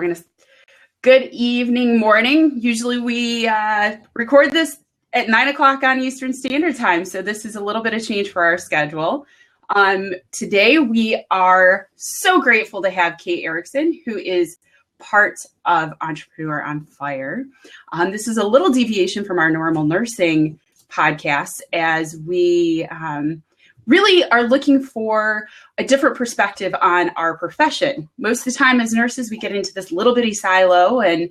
going to, good evening, morning. Usually we record this at 9 o'clock on Eastern Standard Time. So this is a little bit of change for our schedule. Today we are so grateful to have Kate Erickson, who is part of Entrepreneur on Fire. This is a little deviation from our normal nursing podcast, as we really are looking for a different perspective on our profession. Most of the time as nurses, we get into this little bitty silo, and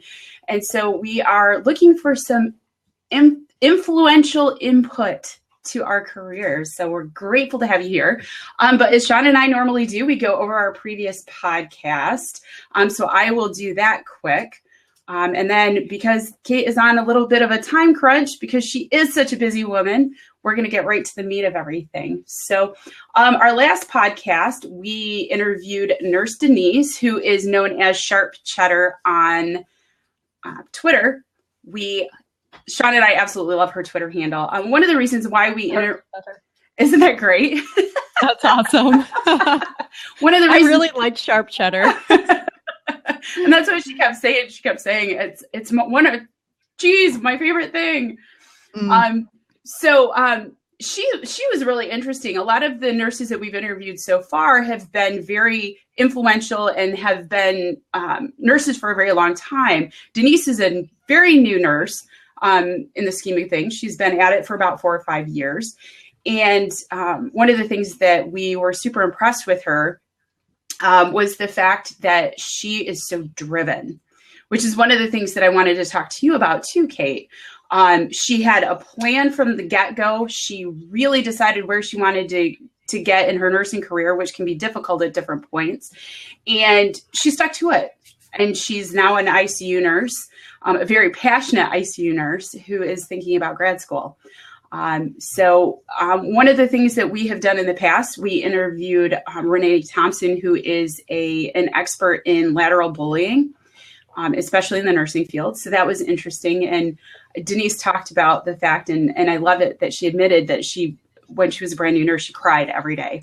so we are looking for some influential input to our careers. So we're grateful to have you here. But as Sean and I normally do, we go over our previous podcast. So I will do that quick. And then because Kate is on a little bit of a time crunch, because she is such a busy woman, we're going to get right to the meat of everything. So our last podcast, we interviewed Nurse Denise, who is known as Sharp Cheddar on Twitter. Sean and I absolutely love her Twitter handle. One of the reasons why we isn't that great? That's awesome. One of the reasons I really like Sharp Cheddar. And that's what she kept saying. She kept saying it's my favorite thing. She was really interesting. A lot of the nurses that we've interviewed so far have been very influential and have been nurses for a very long time. Denise is a very new nurse in the scheme of things. She's been at it for about 4 or 5 years. And one of the things that we were super impressed with her was the fact that she is so driven, which is one of the things that I wanted to talk to you about too, Kate. She had a plan from the get-go. She really decided where she wanted to get in her nursing career, which can be difficult at different points. And she stuck to it. And she's now an ICU nurse, a very passionate ICU nurse who is thinking about grad school. One of the things that we have done in the past, we interviewed Renee Thompson, who is an expert in lateral bullying, especially in the nursing field. So that was interesting. And Denise talked about the fact, and I love it, that she admitted that when she was a brand new nurse, she cried every day.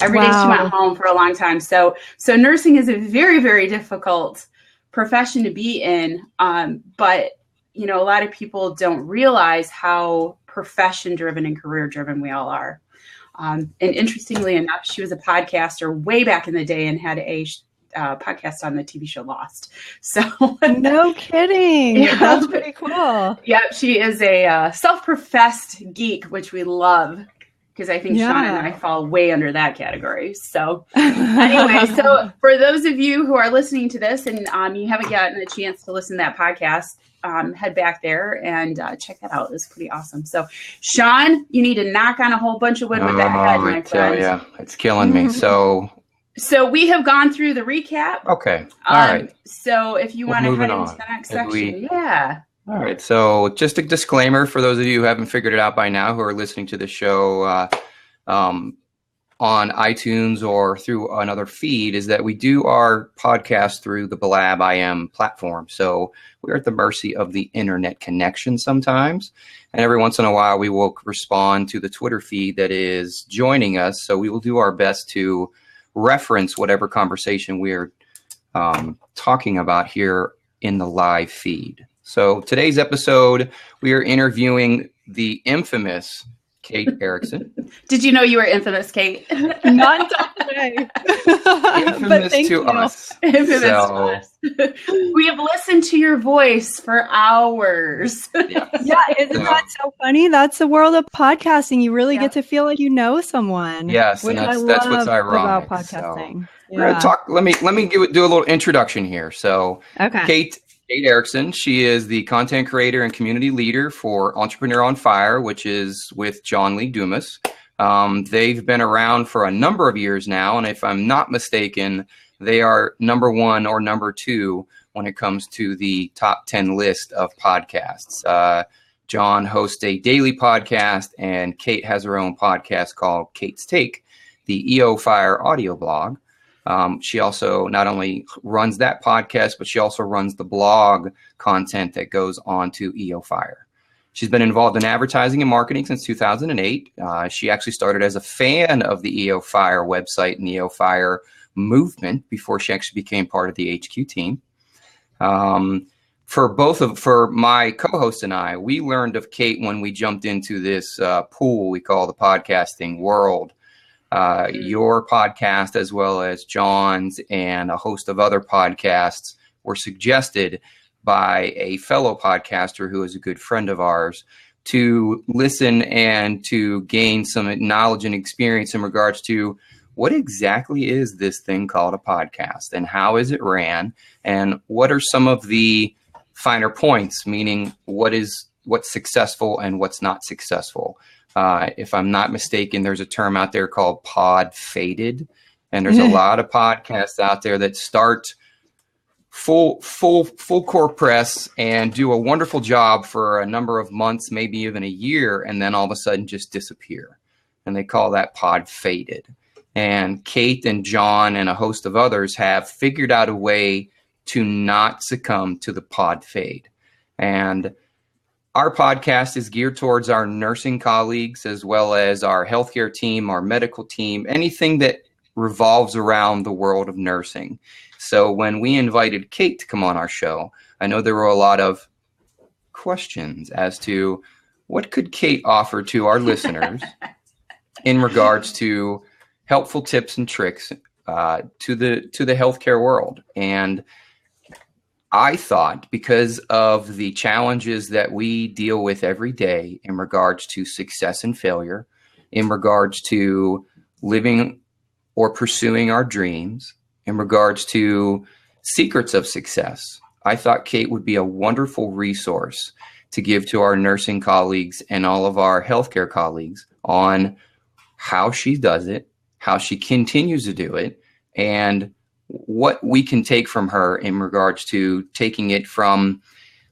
Every day she went home for a long time. So nursing is a very, very difficult profession to be in. But a lot of people don't realize how profession-driven and career-driven we all are. And interestingly enough, she was a podcaster way back in the day and had a podcast on the TV show Lost. So no kidding. Yeah. That's pretty cool. Yeah, she is a self-professed geek, which we love, because I think Sean and I fall way under that category. So anyway, so for those of you who are listening to this and you haven't gotten a chance to listen to that podcast, head back there and check that out. It's pretty awesome. So Sean, you need to knock on a whole bunch of wood with that head, my friend. Yeah, it's killing me. So we have gone through the recap. Okay. All right. So if you want to head into the next section. All right. So just a disclaimer for those of you who haven't figured it out by now, who are listening to the show on iTunes or through another feed, is that we do our podcast through the Blab IM platform. So we're at the mercy of the internet connection sometimes. And every once in a while, we will respond to the Twitter feed that is joining us. So we will do our best to reference whatever conversation we're talking about here in the live feed. So today's episode, we are interviewing the infamous Kate Erickson. Did you know you were infamous, Kate? Not until today. Infamous to us. Infamous to us. We have listened to your voice for hours. Yeah, isn't that so funny? That's the world of podcasting. You really get to feel like you know someone. Yes, and that's what's ironic about podcasting. So, we're gonna talk. Let me do a little introduction here. So, Kate Erickson, she is the content creator and community leader for Entrepreneur on Fire, which is with John Lee Dumas. They've been around for a number of years now, and if I'm not mistaken, they are number 1 or number 2 when it comes to the top 10 list of podcasts. John hosts a daily podcast, and Kate has her own podcast called Kate's Take, the EOFire Audio Blog. She also not only runs that podcast, but she also runs the blog content that goes on to EOFire. She's been involved in advertising and marketing since 2008. She actually started as a fan of the EOFire website and the EOFire movement before she actually became part of the HQ team. For my co-host and I, we learned of Kate when we jumped into this pool we call the podcasting world. Your podcast, as well as John's and a host of other podcasts, were suggested by a fellow podcaster who is a good friend of ours to listen and to gain some knowledge and experience in regards to what exactly is this thing called a podcast and how is it ran and what are some of the finer points, meaning what's successful and what's not successful. If I'm not mistaken, there's a term out there called pod faded, and there's a lot of podcasts out there that start full court press and do a wonderful job for a number of months, maybe even a year, and then all of a sudden just disappear. And they call that pod faded. And Kate and John and a host of others have figured out a way to not succumb to the pod fade. And our podcast is geared towards our nursing colleagues, as well as our healthcare team, our medical team, anything that revolves around the world of nursing. So when we invited Kate to come on our show, I know there were a lot of questions as to what could Kate offer to our listeners in regards to helpful tips and tricks to the healthcare world. And I thought, because of the challenges that we deal with every day in regards to success and failure, in regards to living or pursuing our dreams, in regards to secrets of success, I thought Kate would be a wonderful resource to give to our nursing colleagues and all of our healthcare colleagues on how she does it, how she continues to do it, and what we can take from her in regards to taking it from,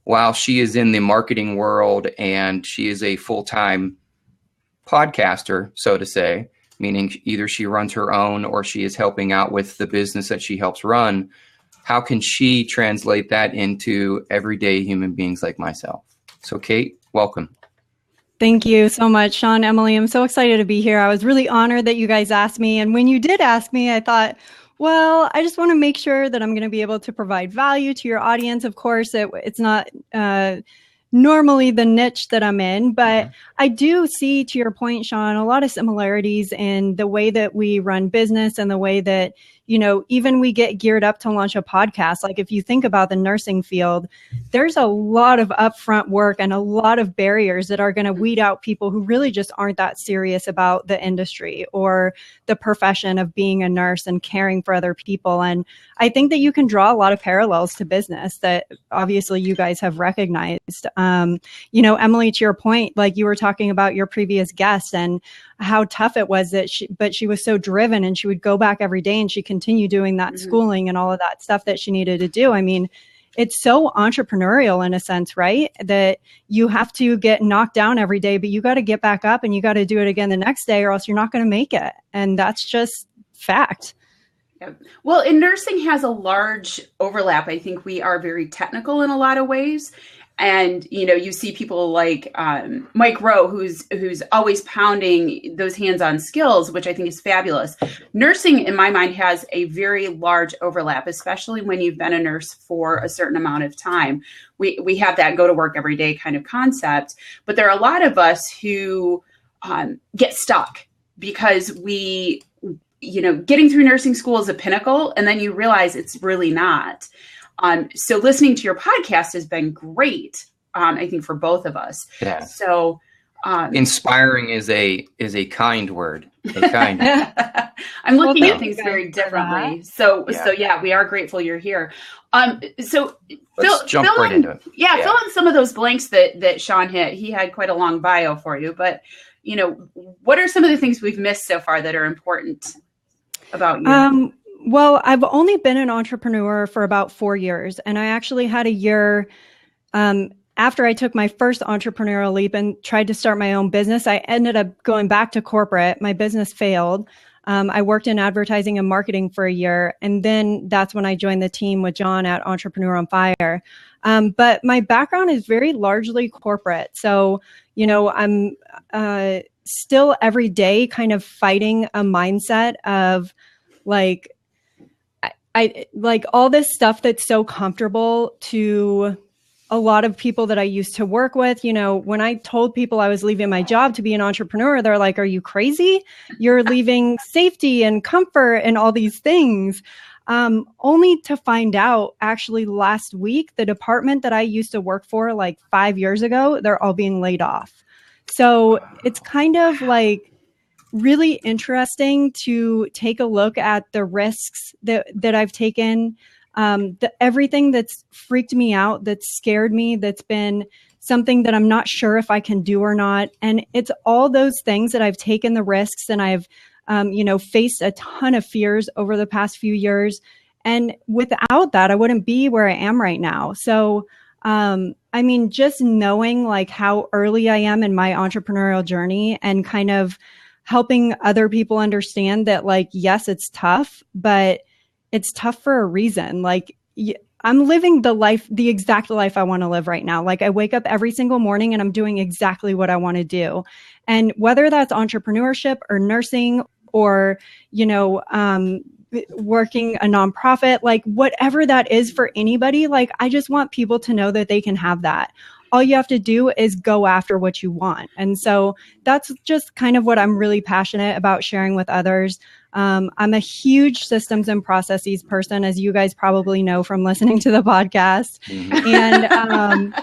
while she is in the marketing world and she is a full-time podcaster, so to say, meaning either she runs her own or she is helping out with the business that she helps run. How can she translate that into everyday human beings like myself? So Kate, welcome. Thank you so much, Sean, Emily. I'm so excited to be here. I was really honored that you guys asked me. And when you did ask me, I thought, well, I just want to make sure that I'm going to be able to provide value to your audience. Of course, it's not normally the niche that I'm in, but I do see, to your point, Sean, a lot of similarities in the way that we run business and the way that, even we get geared up to launch a podcast. Like if you think about the nursing field, there's a lot of upfront work and a lot of barriers that are going to weed out people who really just aren't that serious about the industry or the profession of being a nurse and caring for other people. And I think that you can draw a lot of parallels to business that obviously you guys have recognized. Emily, to your point, like you were talking about your previous guest and how tough it was but she was so driven and she would go back every day and she continued doing that schooling and all of that stuff that she needed to do. I mean, it's so entrepreneurial in a sense, right? That you have to get knocked down every day, but you got to get back up and you got to do it again the next day or else you're not going to make it. And that's just fact. Yeah. Well, and nursing has a large overlap. I think we are very technical in a lot of ways. And, you see people like Mike Rowe, who's always pounding those hands-on skills, which I think is fabulous. Nursing, in my mind, has a very large overlap, especially when you've been a nurse for a certain amount of time. We have that go to work every day kind of concept. But there are a lot of us who get stuck because getting through nursing school is a pinnacle, and then you realize it's really not. So listening to your podcast has been great, I think, for both of us. Yeah. So inspiring is a kind word. A kind. I'm looking at things very differently. So we are grateful you're here. So let's jump right into it. Yeah, fill in some of those blanks that Sean hit. He had quite a long bio for you, but what are some of the things we've missed so far that are important about you? Well, I've only been an entrepreneur for about 4 years, and I actually had a year after I took my first entrepreneurial leap and tried to start my own business. I ended up going back to corporate. My business failed. I worked in advertising and marketing for a year, and then that's when I joined the team with John at Entrepreneur on Fire. But my background is very largely corporate. So, I'm still every day kind of fighting a mindset of like, I like all this stuff that's so comfortable to a lot of people that I used to work with. You know, when I told people I was leaving my job to be an entrepreneur, they're like, are you crazy? You're leaving safety and comfort and all these things. Only to find out actually last week, the department that I used to work for like 5 years ago, they're all being laid off. So it's kind of like really interesting to take a look at the risks that I've taken, everything that's freaked me out, that's scared me, that's been something that I'm not sure if I can do or not. And it's all those things that I've taken the risks, and I've faced a ton of fears over the past few years. And without that, I wouldn't be where I am right now. So, I mean, just knowing like how early I am in my entrepreneurial journey and kind of helping other people understand that, like, yes, it's tough, but it's tough for a reason. Like, I'm living the exact life I want to live right now. Like, I wake up every single morning and I'm doing exactly what I want to do. And whether that's entrepreneurship or nursing or, working a nonprofit, like whatever that is for anybody, like, I just want people to know that they can have that. All you have to do is go after what you want. And so that's just kind of what I'm really passionate about sharing with others. I'm a huge systems and processes person, as you guys probably know from listening to the podcast. And,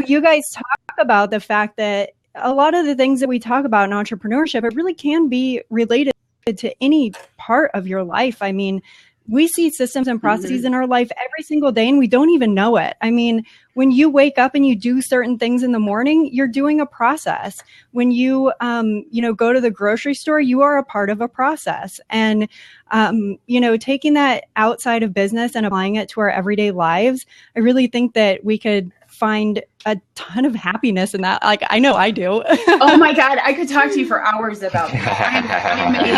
you guys talk about the fact that a lot of the things that we talk about in entrepreneurship, it really can be related to any part of your life. I mean, we see systems and processes in our life every single day, and we don't even know it. I mean, when you wake up and you do certain things in the morning, you're doing a process. When you, go to the grocery store, you are a part of a process. And, taking that outside of business and applying it to our everyday lives, I really think that we could find a ton of happiness in that. Like, I know I do. Oh my God, I could talk to you for hours about that.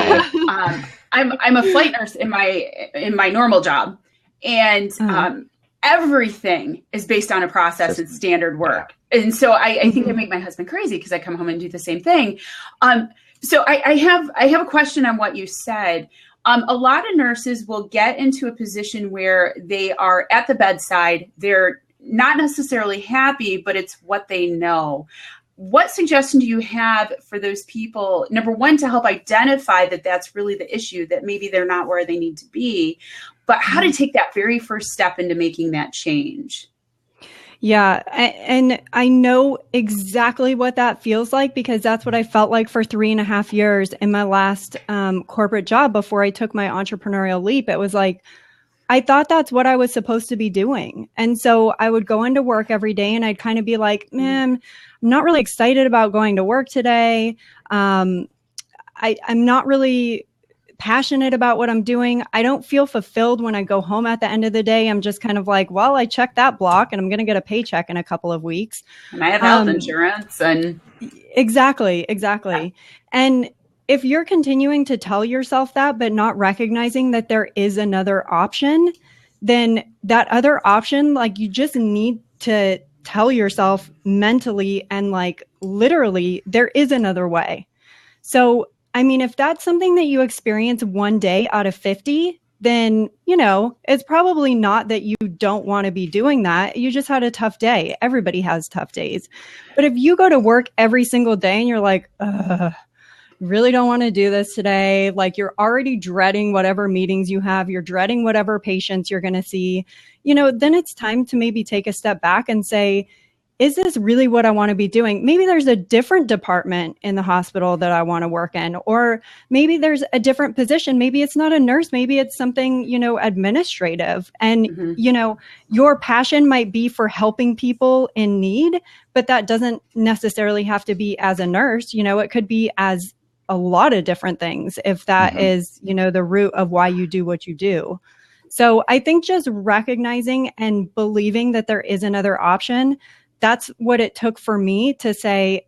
I'm a flight nurse in my normal job, and everything is based on a process and standard work. And so I think I make my husband crazy because I come home and do the same thing. So I have a question on what you said. A lot of nurses will get into a position where they are at the bedside. They're not necessarily happy, but it's what they know. What suggestion do you have for those people, number one, to help identify that that's really the issue, that maybe they're not where they need to be, but how to take that very first step into making that change? Yeah. And I know exactly what that feels like, because that's what I felt like for 3.5 years in my last corporate job before I took my entrepreneurial leap. It was like, I thought that's what I was supposed to be doing. And so I would go into work every day and I'd kind of be like, man, I'm not really excited about going to work today. I'm not really passionate about what I'm doing. I don't feel fulfilled when I go home at the end of the day. I'm just kind of like, well, I checked that block and I'm going to get a paycheck in a couple of weeks. And I have health insurance. And Exactly. And if you're continuing to tell yourself that, but not recognizing that there is another option, then that other option, like, you just need to tell yourself mentally and like literally, there is another way. So, I mean, if that's something that you experience one day out of 50, then, it's probably not that you don't want to be doing that. You just had a tough day. Everybody has tough days. But if you go to work every single day and you're like, really don't want to do this today. Like, you're already dreading whatever meetings you have. You're dreading whatever patients you're going to see, then it's time to maybe take a step back and say, is this really what I want to be doing? Maybe there's a different department in the hospital that I want to work in, or maybe there's a different position. Maybe it's not a nurse. Maybe it's something, administrative. And, your passion might be for helping people in need, but that doesn't necessarily have to be as a nurse. It could be as a lot of different things, if that is, the root of why you do what you do. So I think just recognizing and believing that there is another option, that's what it took for me to say,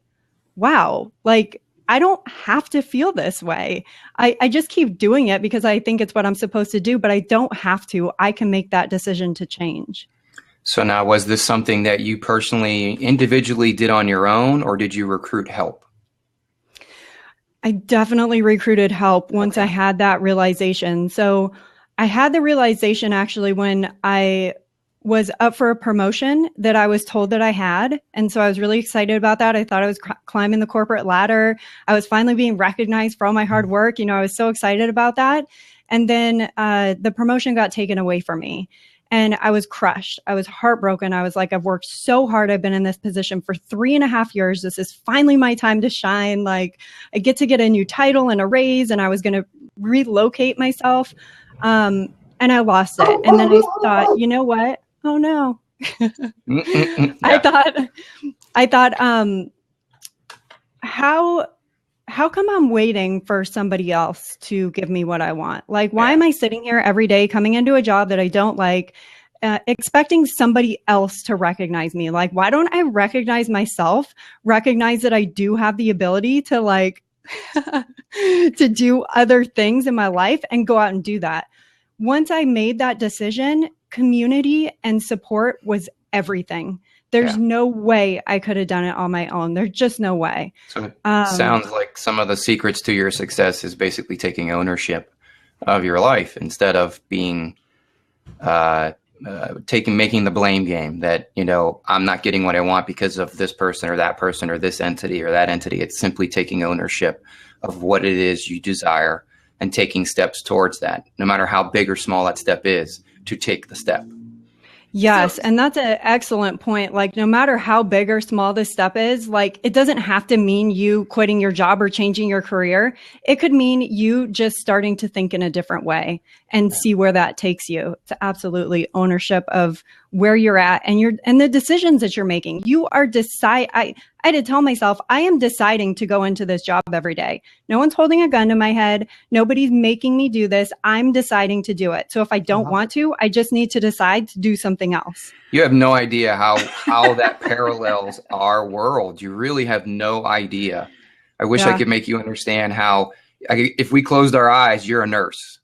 wow, like, I don't have to feel this way. I just keep doing it because I think it's what I'm supposed to do, but I don't have to. I can make that decision to change. So now, was this something that you personally, individually did on your own, or did you recruit help? I definitely recruited help once I had that realization. So I had the realization actually when I was up for a promotion that I was told that I had. And so I was really excited about that. I thought I was climbing the corporate ladder. I was finally being recognized for all my hard work. I was so excited about that. And then the promotion got taken away from me. And I was crushed. I was heartbroken. I was like, I've worked so hard. I've been in this position for 3.5 years. This is finally my time to shine. Like, I get to get a new title and a raise, and I was going to relocate myself. And I lost it. And then I thought, you know what? Oh no. I thought, how come I'm waiting for somebody else to give me what I want? Like, why am I sitting here every day coming into a job that I don't like, expecting somebody else to recognize me? Like, why don't I recognize myself, recognize that I do have the ability to like, to do other things in my life and go out and do that? Once I made that decision, community and support was everything. There's no way I could have done it on my own. There's just no way. So it sounds like some of the secrets to your success is basically taking ownership of your life instead of being making the blame game that, I'm not getting what I want because of this person or that person or this entity or that entity. It's simply taking ownership of what it is you desire and taking steps towards that, no matter how big or small that step is, to take the step. Yes. And that's an excellent point. Like, no matter how big or small this step is, like, it doesn't have to mean you quitting your job or changing your career. It could mean you just starting to think in a different way and see where that takes you. It's absolutely ownership of where you're at and the decisions that you're making. You are I had to tell myself, I am deciding to go into this job every day. No one's holding a gun to my head. Nobody's making me do this. I'm deciding to do it. So if I don't want to, I just need to decide to do something else. You have no idea how that parallels our world. You really have no idea. I wish I could make you understand how, if we closed our eyes, you're a nurse.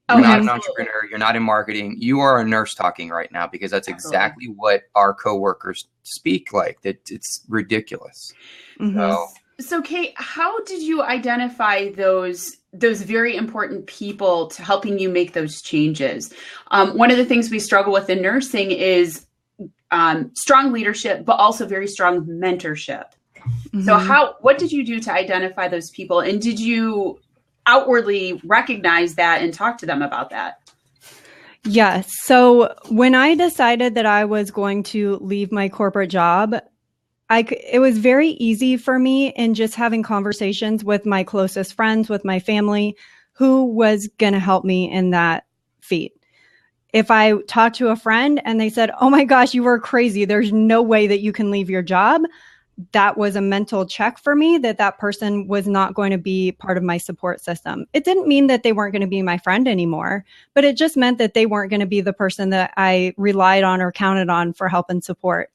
You're not an entrepreneur. You're not in marketing. You are a nurse talking right now, because that's exactly what our coworkers speak like. That it's ridiculous. Mm-hmm. So Kate, how did you identify those very important people to helping you make those changes? One of the things we struggle with in nursing is strong leadership, but also very strong mentorship. Mm-hmm. So what did you do to identify those people? And did you outwardly recognize that and talk to them about that? Yes. So when I decided that I was going to leave my corporate job, it was very easy for me in just having conversations with my closest friends, with my family, who was going to help me in that feat. If I talked to a friend and they said, "Oh my gosh, you are crazy. There's no way that you can leave your job," that was a mental check for me that person was not going to be part of my support system. It didn't mean that they weren't going to be my friend anymore, but it just meant that they weren't going to be the person that I relied on or counted on for help and support.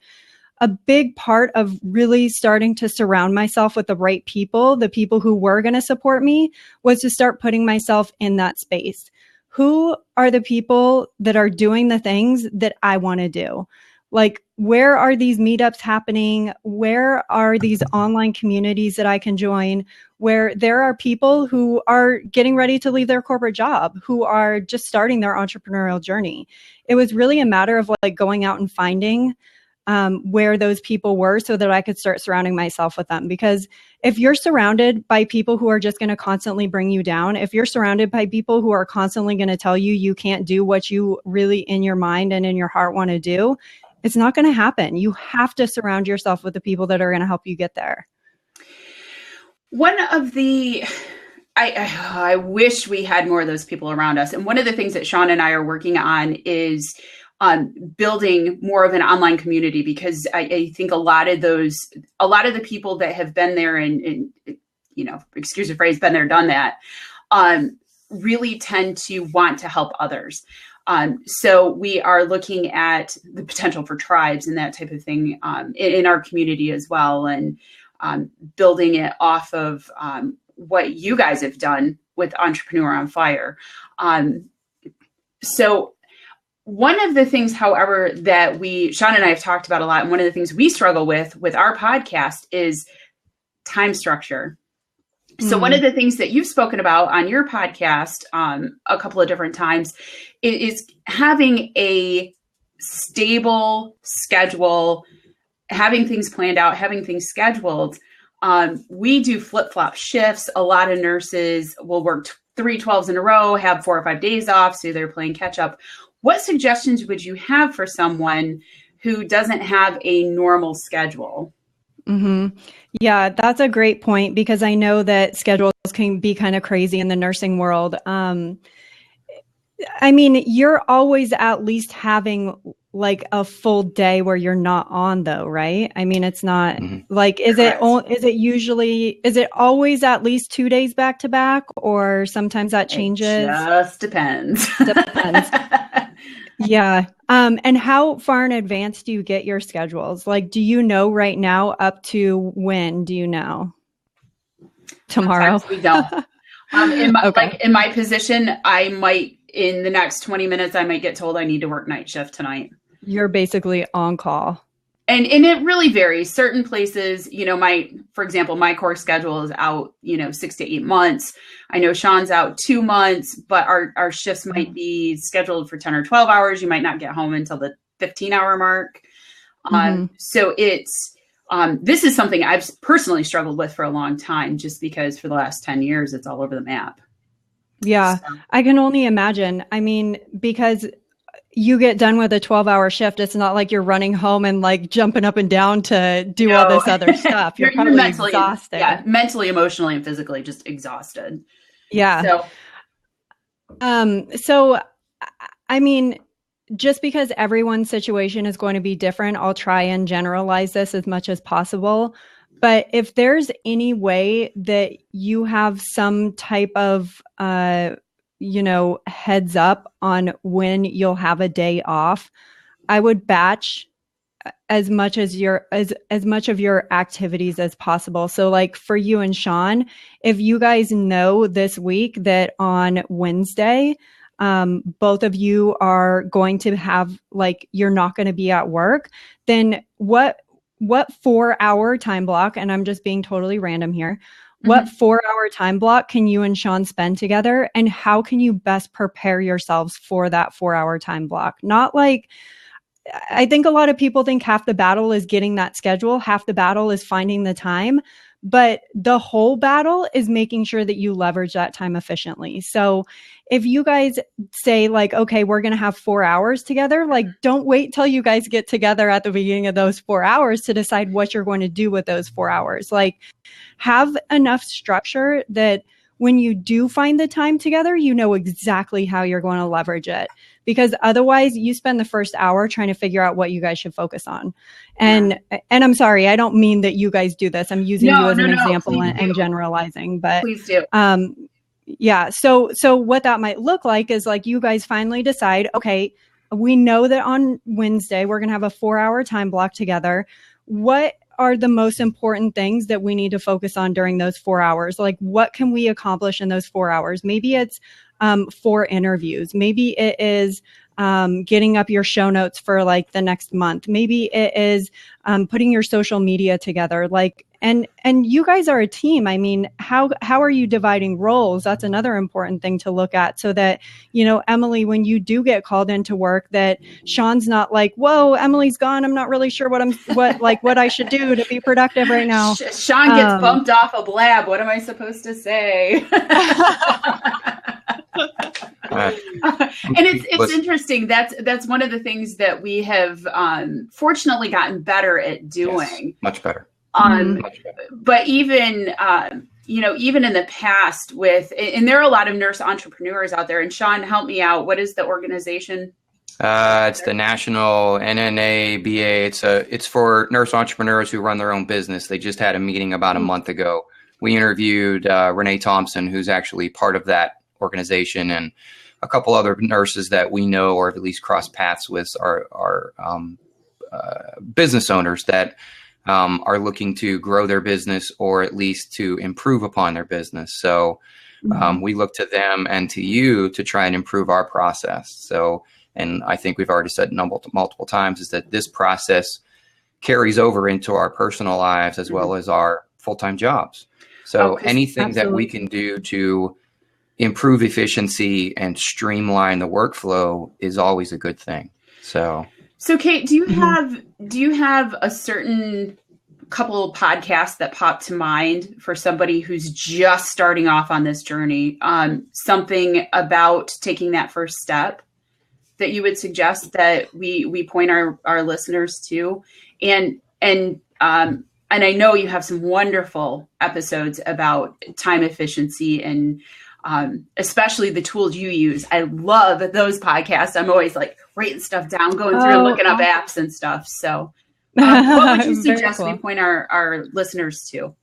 A big part of really starting to surround myself with the right people, the people who were going to support me, was to start putting myself in that space. Who are the people that are doing the things that I want to do? Like, where are these meetups happening? Where are these online communities that I can join where there are people who are getting ready to leave their corporate job, who are just starting their entrepreneurial journey? It was really a matter of like going out and finding where those people were so that I could start surrounding myself with them. Because if you're surrounded by people who are just going to constantly bring you down, if you're surrounded by people who are constantly going to tell you you can't do what you really in your mind and in your heart want to do, it's not going to happen. You have to surround yourself with the people that are going to help you get there. One of the, I wish we had more of those people around us. And one of the things that Sean and I are working on is building more of an online community, because I think a lot of the people that have been there and excuse the phrase, been there, done that, really tend to want to help others. So we are looking at the potential for tribes and that type of thing in our community as well, and building it off of what you guys have done with Entrepreneur on Fire. So one of the things, however, that Sean and I have talked about a lot, and one of the things we struggle with our podcast, is time structure. So one of the things that you've spoken about on your podcast a couple of different times is having a stable schedule, having things planned out, having things scheduled. We do flip-flop shifts. A lot of nurses will work 3 12s in a row, have 4 or 5 days off, so they're playing catch up. What suggestions would you have for someone who doesn't have a normal schedule? Yeah, that's a great point, because I know that schedules can be kind of crazy in the nursing world. I mean, you're always at least having like a full day where you're not on, though, right? I mean, it's not like, is it always at least 2 days back to back, or sometimes that changes? It just depends. Yeah. And how far in advance do you get your schedules? Like, do you know right now up to when? Do you know? Tomorrow? Sometimes we don't. Like in my position, I might, in the next 20 minutes, I might get told I need to work night shift tonight. You're basically on call. And it really varies. Certain places, for example, my core schedule is out, 6 to 8 months. I know Sean's out 2 months, but our shifts might be scheduled for 10 or 12 hours. You might not get home until the 15-hour mark. So it's, this is something I've personally struggled with for a long time, just because for the last 10 years, it's all over the map. Yeah, so. I can only imagine. I mean, because you get done with a 12-hour shift, it's not like you're running home and like jumping up and down to do all this other stuff. You're probably mentally exhausted. Yeah, mentally, emotionally, and physically just exhausted. Yeah. So, I mean, just because everyone's situation is going to be different, I'll try and generalize this as much as possible. But if there's any way that you have some type of, heads up on when you'll have a day off, I would batch as much of your activities as possible. So like for you and Sean, if you guys know this week that on Wednesday, both of you are going to have, like, you're not going to be at work, then what 4-hour time block, and I'm just being totally random here, what 4-hour time block can you and Sean spend together, and how can you best prepare yourselves for that 4-hour time block? Not like, I think a lot of people think half the battle is getting that schedule, half the battle is finding the time, but the whole battle is making sure that you leverage that time efficiently. So if you guys say like, okay, we're going to have 4 hours together, like don't wait till you guys get together at the beginning of those 4 hours to decide what you're going to do with those 4 hours. Like have enough structure that when you do find the time together, you know exactly how you're going to leverage it. Because otherwise you spend the first hour trying to figure out what you guys should focus on. And I'm sorry, I don't mean that you guys do this. I'm using you as an example and generalizing, but please do. Yeah. So what that might look like is like you guys finally decide, okay, we know that on Wednesday we're going to have a 4-hour time block together. What are the most important things that we need to focus on during those 4 hours? Like what can we accomplish in those 4 hours? Maybe it's 4 interviews. Maybe it is getting up your show notes for like the next month. Maybe it is putting your social media together. Like, and you guys are a team. I mean, how are you dividing roles? That's another important thing to look at, so that, Emily, when you do get called into work, that Sean's not like, whoa, Emily's gone, I'm not really sure what I should do to be productive right now. Sean gets bumped off a blab. What am I supposed to say? And it's interesting. That's one of the things that we have fortunately gotten better at doing. Yes, much better. But even even in the past and there are a lot of nurse entrepreneurs out there. And Sean, help me out. What is the organization? It's the National NNABA. It's for nurse entrepreneurs who run their own business. They just had a meeting about a month ago. We interviewed Renee Thompson, who's actually part of that organization, and a couple other nurses that we know or have at least crossed paths with are business owners that are looking to grow their business or at least to improve upon their business. So we look to them and to you to try and improve our process. So, and I think we've already said multiple times is that this process carries over into our personal lives as well as our full-time jobs. So anything that we can do to improve efficiency and streamline the workflow is always a good thing. So Kate, do you have a certain couple of podcasts that pop to mind for somebody who's just starting off on this journey? Something about taking that first step that you would suggest that we point our listeners to? And I know you have some wonderful episodes about time efficiency and especially the tools you use. I love those podcasts. I'm always like writing stuff down, going through and looking up apps and stuff. So what would you suggest we point our listeners to?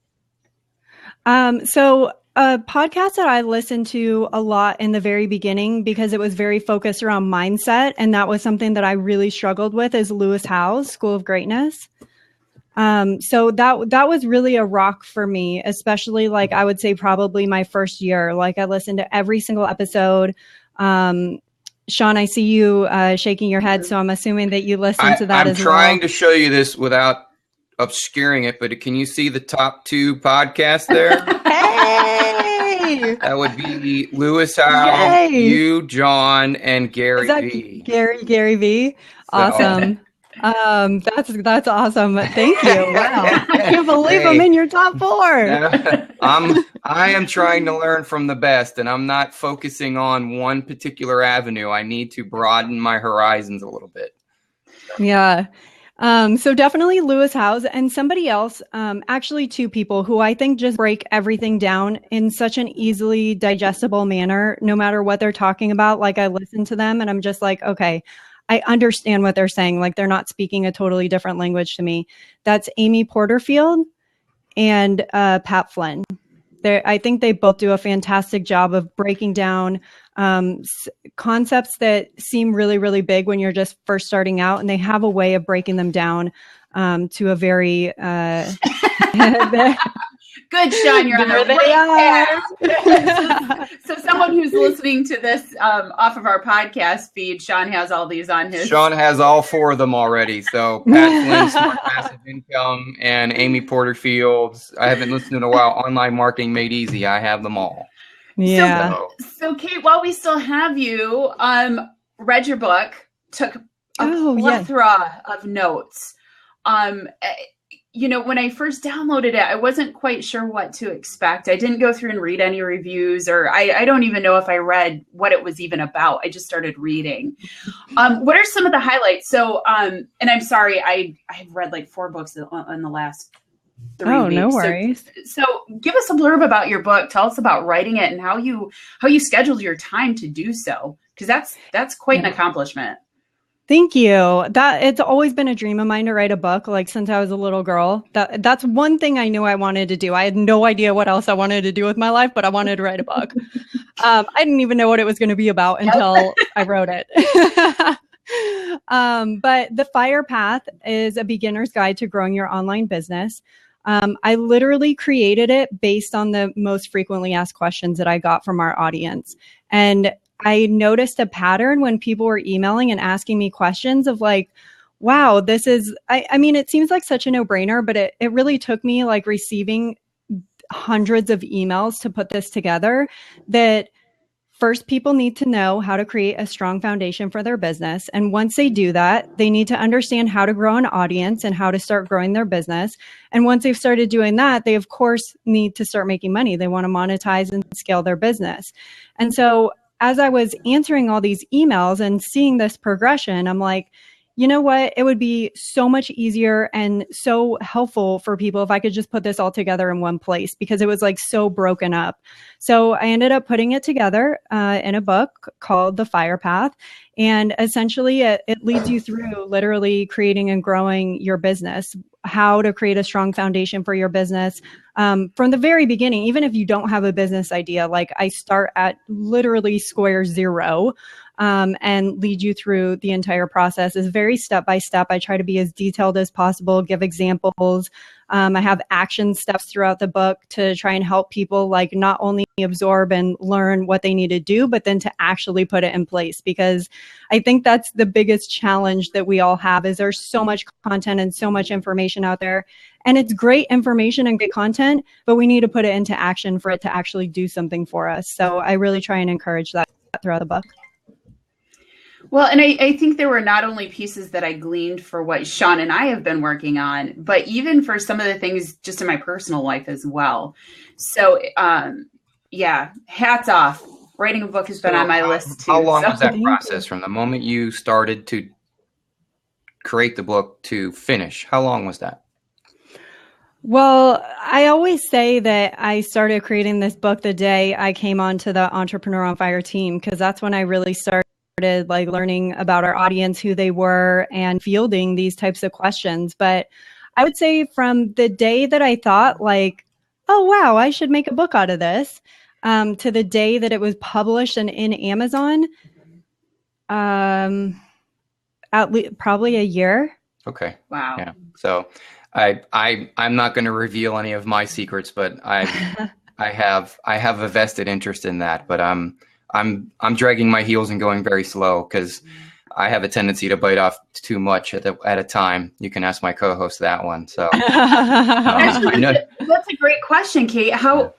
So a podcast that I listened to a lot in the very beginning, because it was very focused around mindset, and that was something that I really struggled with, is Lewis Howes' School of Greatness. So that was really a rock for me, especially like I would say probably my first year. Like I listened to every single episode. Sean, I see you shaking your head, so I'm assuming that you listened to that as well. I'm trying to show you this without obscuring it, but can you see the top 2 podcasts there? Hey! That would be Lewis Howes, you, John, and Gary V. Gary V. Awesome. That's awesome. Thank you. Wow. I can't believe I'm in your top 4. I am trying to learn from the best, and I'm not focusing on one particular avenue. I need to broaden my horizons a little bit. Yeah. So definitely Lewis Howes, and somebody else, actually 2 people who I think just break everything down in such an easily digestible manner, no matter what they're talking about. Like I listen to them and I'm just like, okay, I understand what they're saying. Like they're not speaking a totally different language to me. That's Amy Porterfield and Pat Flynn. I think they both do a fantastic job of breaking down concepts that seem really, really big when you're just first starting out, and they have a way of breaking them down to a very good, Sean. You're on the right path. So someone who's listening to this off of our podcast feed, Sean has all these on his. Sean has all 4 of them already. So Pat Flynn, Smart Passive Income, and Amy Porterfield's. I haven't listened in a while. Online Marketing Made Easy. I have them all. Yeah. So Kate, while we still have you, read your book, took a plethora of notes. When I first downloaded it, I wasn't quite sure what to expect. I didn't go through and read any reviews, or I don't even know if I read what it was even about. I just started reading. What are some of the highlights? So, and I'm sorry, I've read like 4 books in the last 3 weeks. No worries. So give us a blurb about your book. Tell us about writing it and how you scheduled your time to do so, because that's quite an accomplishment. Thank you. It's always been a dream of mine to write a book, like since I was a little girl. That's one thing I knew I wanted to do. I had no idea what else I wanted to do with my life, but I wanted to write a book. I didn't even know what it was going to be about until I wrote it. But The Fire Path is a beginner's guide to growing your online business. I literally created it based on the most frequently asked questions that I got from our audience. And I noticed a pattern when people were emailing and asking me questions of like, wow, this is, I mean, it seems like such a no-brainer, but it really took me like receiving hundreds of emails to put this together, that first people need to know how to create a strong foundation for their business. And once they do that, they need to understand how to grow an audience and how to start growing their business. And once they've started doing that, they of course need to start making money. They want to monetize and scale their business. And so as I was answering all these emails and seeing this progression, I'm like, you know what? It would be so much easier and so helpful for people if I could just put this all together in one place, because it was like so broken up. So I ended up putting it together in a book called The Fire Path. And essentially it leads you through literally creating and growing your business, how to create a strong foundation for your business from the very beginning. Even if you don't have a business idea, like I start at literally square zero. and lead you through the entire process. It's very step by step. I try to be as detailed as possible, give examples. I have action steps throughout the book to try and help people like not only absorb and learn what they need to do, but then to actually put it in place. Because I think that's the biggest challenge that we all have is there's so much content and so much information out there. And it's great information and great content, but we need to put it into action for it to actually do something for us. So I really try and encourage that throughout the book. Well, and I think there were not only pieces that I gleaned for what Sean and I have been working on, but even for some of the things just in my personal life as well. So, yeah, hats off. Writing a book has been on my list too. How long was that process from the moment you started to create the book to finish? How long was that? Well, I always say that I started creating this book the day I came onto the Entrepreneur on Fire team, because that's when I really started like learning about our audience, who they were, and fielding these types of questions. But I would say from the day that I thought like, oh, wow, I should make a book out of this, to the day that it was published and in Amazon, probably a year. Okay. Wow. Yeah. So I'm not going to reveal any of my secrets, but I have a vested interest in that, but I'm dragging my heels and going very slow because I have a tendency to bite off too much at a time. You can ask my co-host that one. So I know. That's a great question, Kate. How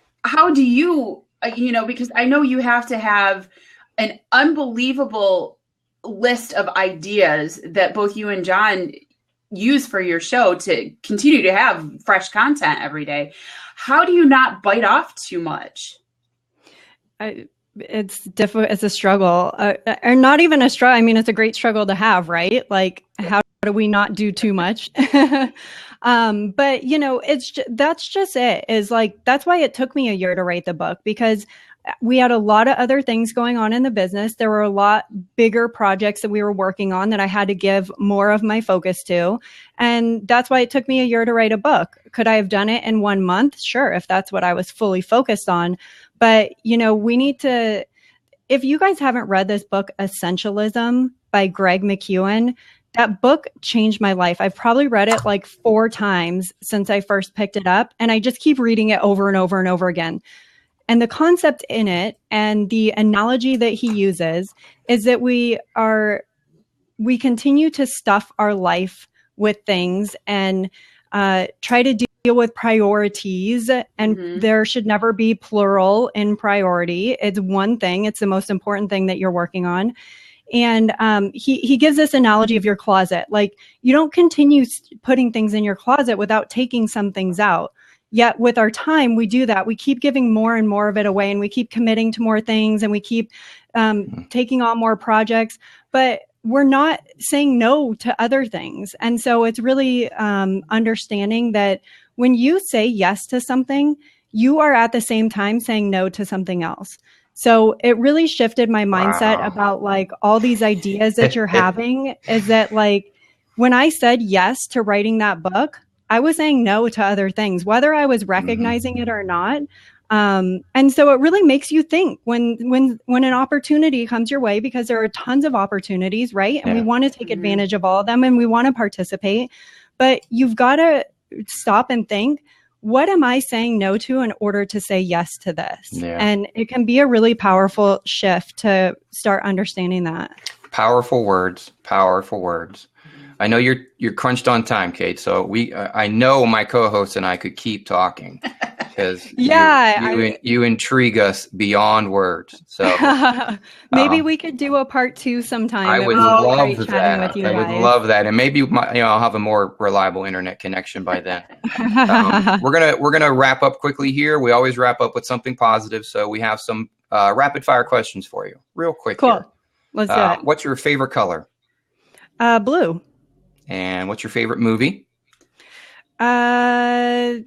do you, because I know you have to have an unbelievable list of ideas that both you and John use for your show to continue to have fresh content every day. How do you not bite off too much? It's difficult. It's a struggle, or not even a struggle. I mean, it's a great struggle to have, right? Like, how do we not do too much? But that's just it. Is like, that's why it took me a year to write the book, because we had a lot of other things going on in the business. There were a lot bigger projects that we were working on that I had to give more of my focus to. And that's why it took me a year to write a book. Could I have done it in 1 month? Sure, if that's what I was fully focused on. But, we need to, if you guys haven't read this book, Essentialism by Greg McKeown, that book changed my life. I've probably read it like 4 times since I first picked it up. And I just keep reading it over and over and over again. And the concept in it and the analogy that he uses is that we continue to stuff our life with things and try to deal with priorities. And there should never be plural in priority. It's one thing. It's the most important thing that you're working on. And he gives this analogy of your closet. Like, you don't continue putting things in your closet without taking some things out. Yet with our time, we do that. We keep giving more and more of it away, and we keep committing to more things, and we keep taking on more projects, but we're not saying no to other things. And so it's really understanding that when you say yes to something, you are at the same time saying no to something else. So it really shifted my mindset about like all these ideas that you're having is that like when I said yes to writing that book, I was saying no to other things, whether I was recognizing it or not. And so it really makes you think when an opportunity comes your way, because there are tons of opportunities, right? And we want to take advantage of all of them, and we want to participate, but you've got to stop and think, what am I saying no to in order to say yes to this? Yeah. And it can be a really powerful shift to start understanding that. Powerful words. I know you're crunched on time, Kate. So I know my co-host and I could keep talking because you intrigue us beyond words. So maybe we could do a part 2 sometime. I would love that. I would love that, and maybe I'll have a more reliable internet connection by then. We're gonna wrap up quickly here. We always wrap up with something positive, so we have some rapid fire questions for you, real quick. Cool. Here. Let's do it. What's your favorite color? Blue. And what's your favorite movie? The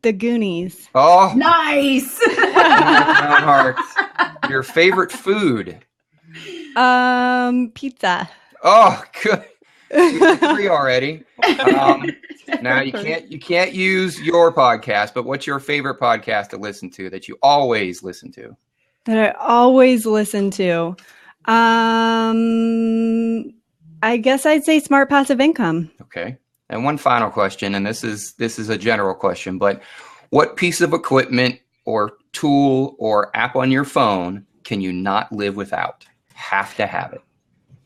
Goonies. Oh, nice. Heart. Your favorite food? Pizza. Oh, good. 3 already. Now you can't use your podcast, but what's your favorite podcast to listen to that you always listen to? That I always listen to. I guess I'd say smart passive income. Okay. And one final question, and this is a general question, but what piece of equipment or tool or app on your phone can you not live without? Have to have it.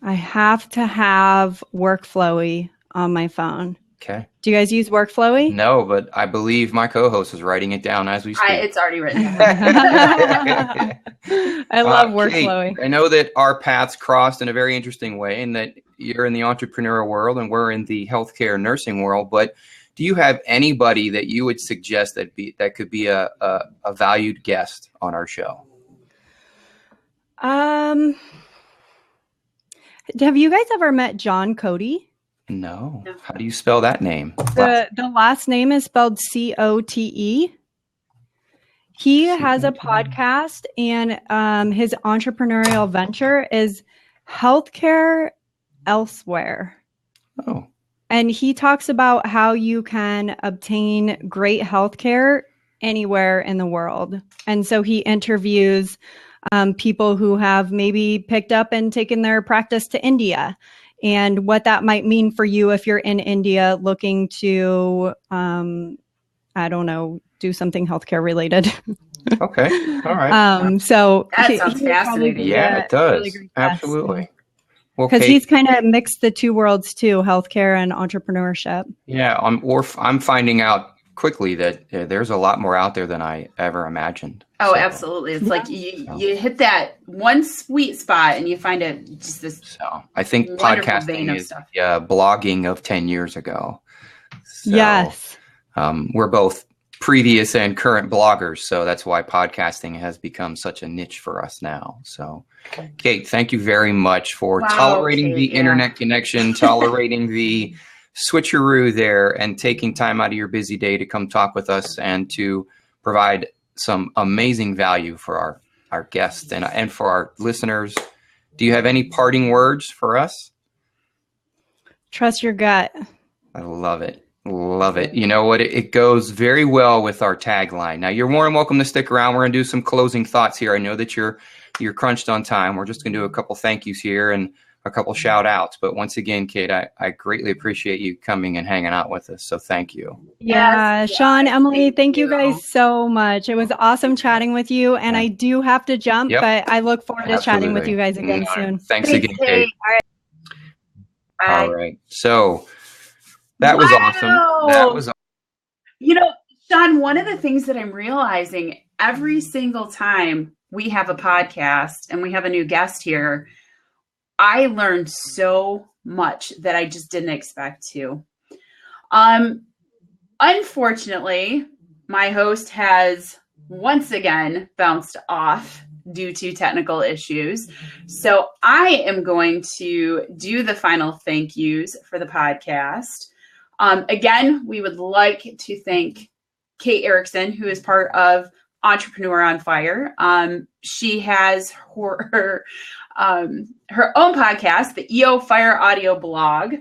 I have to have Workflowy on my phone. Okay. Do you guys use Workflowy? No, but I believe my co-host is writing it down as we speak. It's already written down. I love Workflowy. Kate, I know that our paths crossed in a very interesting way, and that you're in the entrepreneurial world and we're in the healthcare nursing world. But do you have anybody that you would suggest that could be a valued guest on our show? Have you guys ever met John Cody? No. How do you spell that name? The last name is spelled Cote. He has a podcast, and his entrepreneurial venture is Healthcare Elsewhere. Oh. And he talks about how you can obtain great healthcare anywhere in the world. And so he interviews people who have maybe picked up and taken their practice to India, and what that might mean for you if you're in India looking to, I don't know, do something healthcare related. Okay. All right. So that sounds fascinating. Yeah, it does. Really absolutely. Well, because he's kind of mixed the two worlds too, healthcare and entrepreneurship. Yeah. I'm finding out quickly that there's a lot more out there than I ever imagined. Oh, so, absolutely. It's like you hit that one sweet spot and you find it just this. So I think podcasting is blogging of 10 years ago. So, yes. We're both previous and current bloggers. So that's why podcasting has become such a niche for us now. So Kate, thank you very much for tolerating the internet connection, tolerating the switcheroo there, and taking time out of your busy day to come talk with us and to provide some amazing value for our guests and for our listeners. Do you have any parting words for us? Trust your gut. I love it. Love it. You know what? It goes very well with our tagline. Now, you're more than welcome to stick around. We're going to do some closing thoughts here. I know that you're crunched on time. We're just going to do a couple thank yous here and a couple shout outs. But once again, Kate, I greatly appreciate you coming and hanging out with us. So thank you. Yeah, Sean, Emily, thank you guys so much. It was awesome chatting with you. And I do have to jump, but I look forward to chatting with you guys again soon. Thanks again, Kate. All right. So that was awesome. That was awesome. You know, Sean, one of the things that I'm realizing every single time we have a podcast and we have a new guest here, I learned so much that I just didn't expect to. Unfortunately, my host has once again bounced off due to technical issues. So I am going to do the final thank yous for the podcast. Again, we would like to thank Kate Erickson, who is part of Entrepreneur on Fire. She has her own podcast, the EOFire Audio Blog.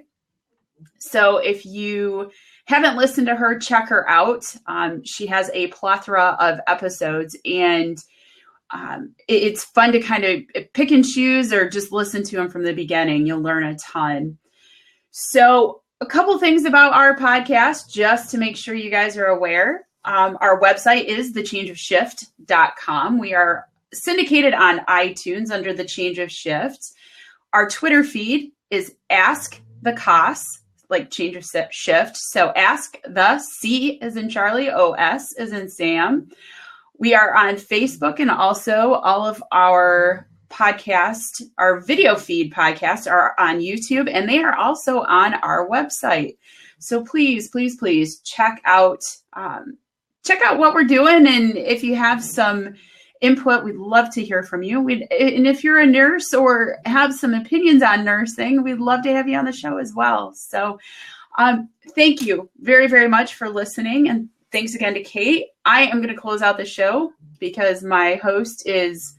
So if you haven't listened to her, check her out. She has a plethora of episodes, and it's fun to kind of pick and choose or just listen to them from the beginning. You'll learn a ton. So a couple things about our podcast, just to make sure you guys are aware. Our website is thechangeofshift.com. We are syndicated on iTunes under The Change of Shift. Our Twitter feed is Ask the COS, like Change of Shift. So Ask the C as in Charlie, OS as in Sam. We are on Facebook, and also all of our podcast, our video feed podcasts are on YouTube, and they are also on our website. So please, please, please check out what we're doing. And if you have some input, we'd love to hear from you. And if you're a nurse or have some opinions on nursing, we'd love to have you on the show as well. So thank you very, very much for listening. And thanks again to Kate. I am going to close out the show because my host is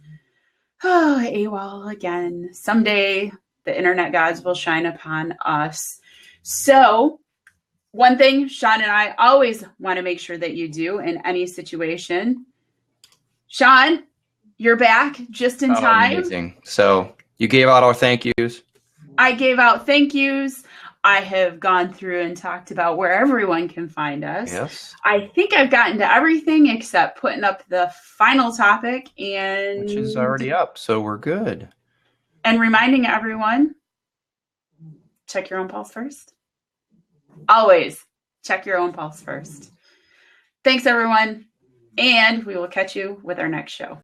AWOL again. Someday the internet gods will shine upon us. So one thing Sean and I always want to make sure that you do in any situation. Sean, you're back just in time. Amazing. So You gave out our thank yous. I gave out thank yous. I have gone through and talked about where everyone can find us. Yes. I think I've gotten to everything except putting up the final topic, and which is already up, so we're good. And reminding everyone, check your own pulse first. Always check your own pulse first. Thanks, everyone, and we will catch you with our next show.